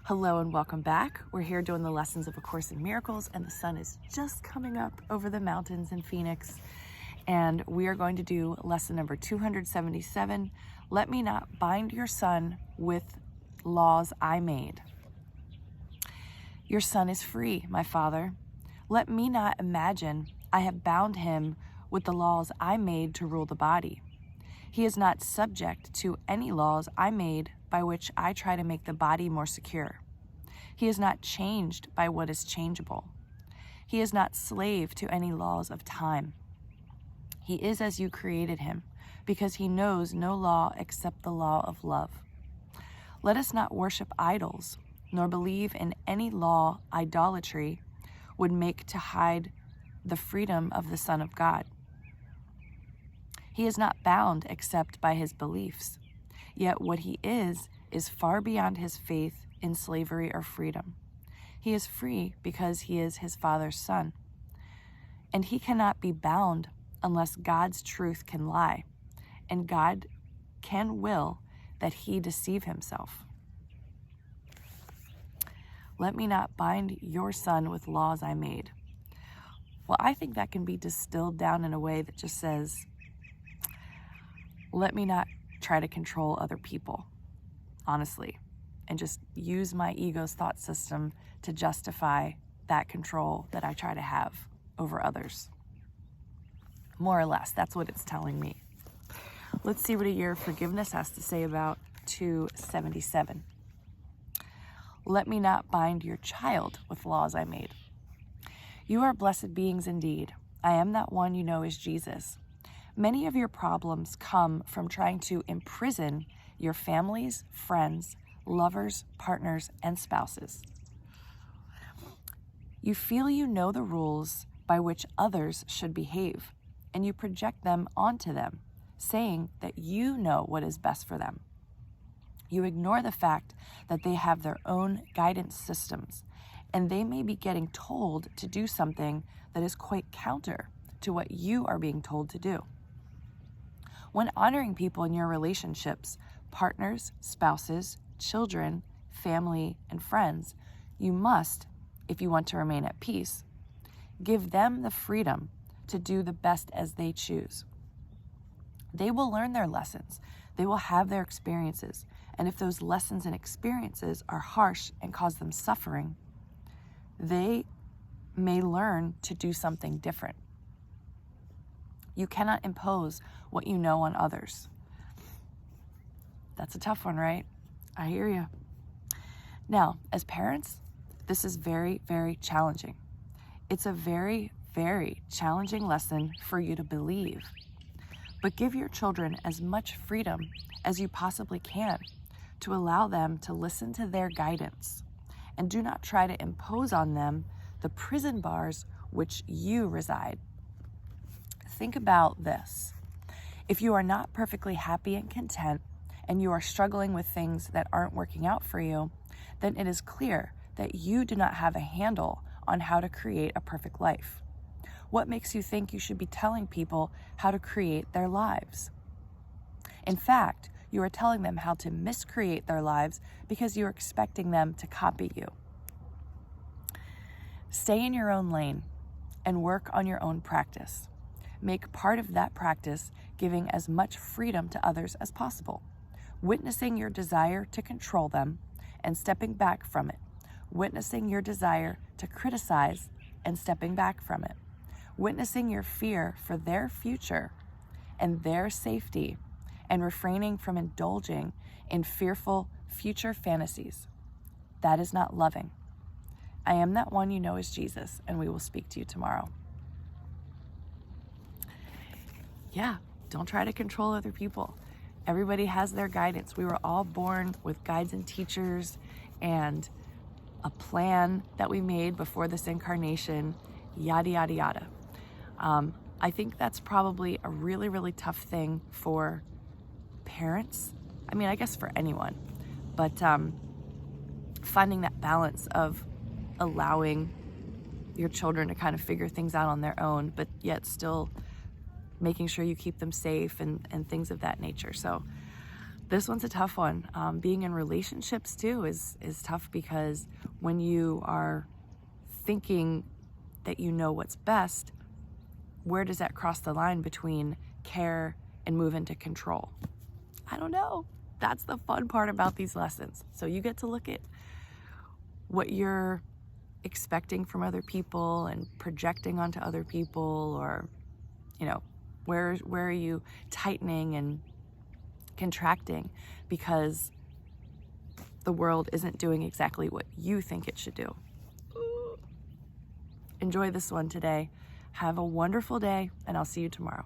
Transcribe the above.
Hello and welcome back. We're here doing the lessons of A Course in Miracles, and the sun is just coming up over the mountains in Phoenix. And we are going to do lesson number 277. Let me not bind your son with laws I made. Your son is free, my father. Let me not imagine I have bound him with the laws I made to rule the body. He is not subject to any laws I made by which I try to make the body more secure. He is not changed by what is changeable. He is not slave to any laws of time. He is as you created him, because he knows no law except the law of love. Let us not worship idols, nor believe in any law idolatry would make to hide the freedom of the Son of God. He is not bound except by his beliefs. Yet what he is far beyond his faith in slavery or freedom. He is free because he is his Father's son. And he cannot be bound unless God's truth can lie, and God can will that he deceive himself. Let me not bind your son with laws I made. Well, I think that can be distilled down in a way that just says, let me not try to control other people, honestly, and just use my ego's thought system to justify that control that I try to have over others. More or less, that's what it's telling me. Let's see what a year of forgiveness has to say about 277. Let me not bind your child with laws I made. You are blessed beings indeed. I am that one you know is Jesus. Many of your problems come from trying to imprison your families, friends, lovers, partners, and spouses. You feel you know the rules by which others should behave, and you project them onto them, saying that you know what is best for them. You ignore the fact that they have their own guidance systems, and they may be getting told to do something that is quite counter to what you are being told to do. When honoring people in your relationships, partners, spouses, children, family, and friends, you must, if you want to remain at peace, give them the freedom to do the best as they choose. They will learn their lessons. They will have their experiences. And if those lessons and experiences are harsh and cause them suffering, they may learn to do something different. You cannot impose what you know on others. That's a tough one, right? I hear you. Now, as parents, this is very, very challenging. It's a very, very challenging lesson for you to believe. But give your children as much freedom as you possibly can to allow them to listen to their guidance, and do not try to impose on them the prison bars which you reside. Think about this. If you are not perfectly happy and content, and you are struggling with things that aren't working out for you, then it is clear that you do not have a handle on how to create a perfect life. What makes you think you should be telling people how to create their lives? In fact, you are telling them how to miscreate their lives because you are expecting them to copy you. Stay in your own lane and work on your own practice. Make part of that practice giving as much freedom to others as possible, witnessing your desire to control them and stepping back from it, witnessing your desire to criticize and stepping back from it, witnessing your fear for their future and their safety, and refraining from indulging in fearful future fantasies. That is not loving. I am that one you know is Jesus, and we will speak to you tomorrow. Yeah, don't try to control other people. Everybody has their guidance. We were all born with guides and teachers and a plan that we made before this incarnation, yada, yada, yada. I think that's probably a really, really tough thing for parents. I mean, I guess for anyone, but finding that balance of allowing your children to kind of figure things out on their own, but yet still making sure you keep them safe and things of that nature. So This one's a tough one. Being in relationships too is tough, because when you are thinking that you know what's best, where does that cross the line between care and move into control? I don't know. That's the fun part about these lessons. So you get to look at what you're expecting from other people and projecting onto other people, or, you know, where are you tightening and contracting because the world isn't doing exactly what you think it should do. Enjoy this one today. Have a wonderful day, and I'll see you tomorrow.